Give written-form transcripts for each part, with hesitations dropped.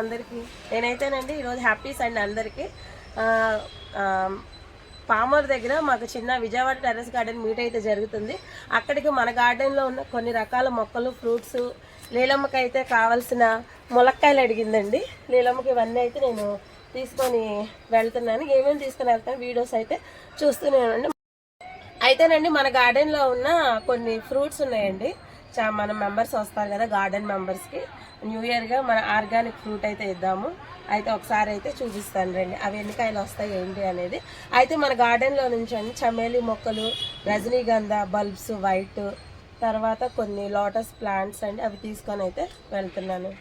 అందరికీ నేనైతేనండి ఈరోజు happy Sunday అందరికీ. పామర్ దగ్గర మాకు చిన్న విజయవాడ టెర్రస్ గార్డెన్ మీట్ అయితే జరుగుతుంది. అక్కడికి మన గార్డెన్లో ఉన్న కొన్ని రకాల మొక్కలు, ఫ్రూట్స్, లీలమ్మకి అయితే కావాల్సిన ములక్కాయలు అడిగిందండి. లీలమ్మకి ఇవన్నీ అయితే నేను తీసుకొని వెళ్తున్నాను. ఏమేమి తీసుకొని వెళ్తాను వీడియోస్ అయితే చూస్తూనేనండి. అయితేనండి మన గార్డెన్లో ఉన్న కొన్ని ఫ్రూట్స్ ఉన్నాయండి. మన మెంబర్స్ వస్తారు కదా గార్డెన్ మెంబర్స్కి న్యూ ఇయర్గా మన ఆర్గానిక్ ఫ్రూట్ అయితే ఇద్దాము. అయితే ఒకసారి అయితే చూపిస్తాను రండి అవి ఎన్ని కాయలు వస్తాయి ఏంటి అనేది. అయితే మన గార్డెన్లో నుంచి అండి చమేలి మొక్కలు, రజనీగంధ బల్బ్స్ వైట్, తర్వాత కొన్ని లోటస్ ప్లాంట్స్ అండి అవి తీసుకొని అయితే వెళ్తున్నాను.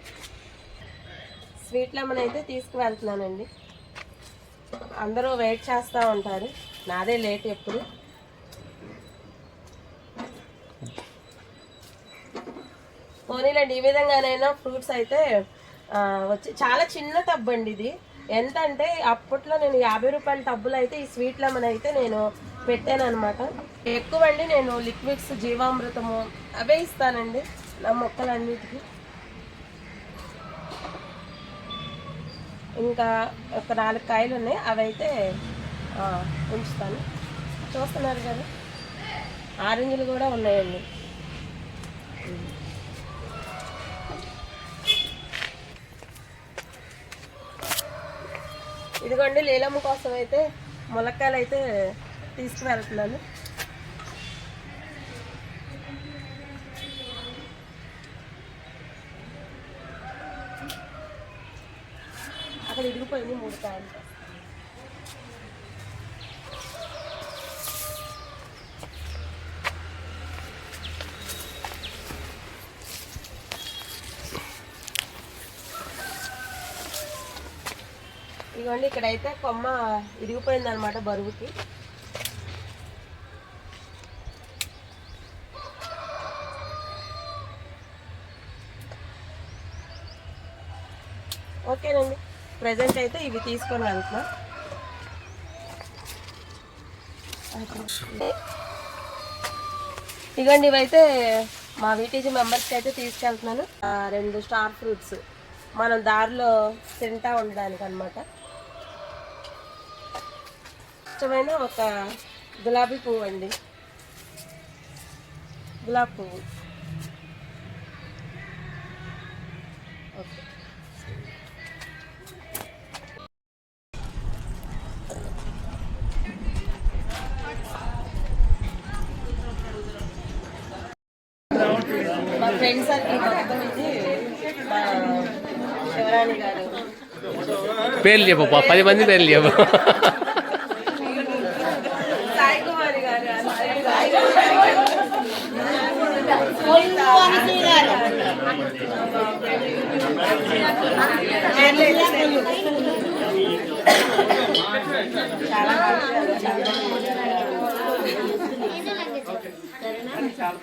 స్వీట్ లెమన్ అయితే తీసుకువెళ్తున్నానండి. అందరూ వెయిట్ చేస్తూ ఉంటారు, నాదే లేట్ ఎప్పుడు. పోనీలండి ఈ విధంగానైనా ఫ్రూట్స్ అయితే వచ్చి చాలా చిన్న టబ్ అండి ఇది. ఎంత అంటే అప్పట్లో నేను 50 రూపాయల టబ్బులు అయితే ఈ స్వీట్ లెమన్ అయితే నేను పెట్టాను అనమాట. ఎక్కువ అండి నేను లిక్విడ్స్, జీవామృతము అవే ఇస్తానండి నా మొక్కలన్నిటికీ. ఇంకా ఒక 4 కాయలు ఉన్నాయి, అవి అయితే ఉంచుతాను. చూస్తున్నారు కదా ఆరెంజ్లు కూడా ఉన్నాయండి. ఇదిగోండి లీలమ్మ కోసం అయితే ములక్కాయలు అయితే తీసుకువెళ్తున్నాను. అక్కడ ఇరిగిపోయింది 3 కాయలు. ఇదిగోండి ఇక్కడైతే కొమ్మ ఇరిగిపోయింది అనమాట బరువుకి. ఓకేనండి, ప్రజెంట్ అయితే ఇవి తీసుకొని వెళ్తున్నా. ఇదిగోండి ఇవైతే మా వీటీజీ మెంబర్స్కి అయితే తీసుకెళ్తున్నాను. 2 స్టార్ ఫ్రూట్స్ మనం దారిలో తింటా ఉండడానికి అనమాట. ఇష్టమైన ఒక గులాబీ పువ్వు అండి, గులాబీ పువ్వు. ఓకే, మా ఫ్రెండ్ సర్కిల్ మొత్తం ఇది మా శివరాణి గారు. పేర్లు చెప్పు, 10 మంది పేర్లు చెప్పు. చాలా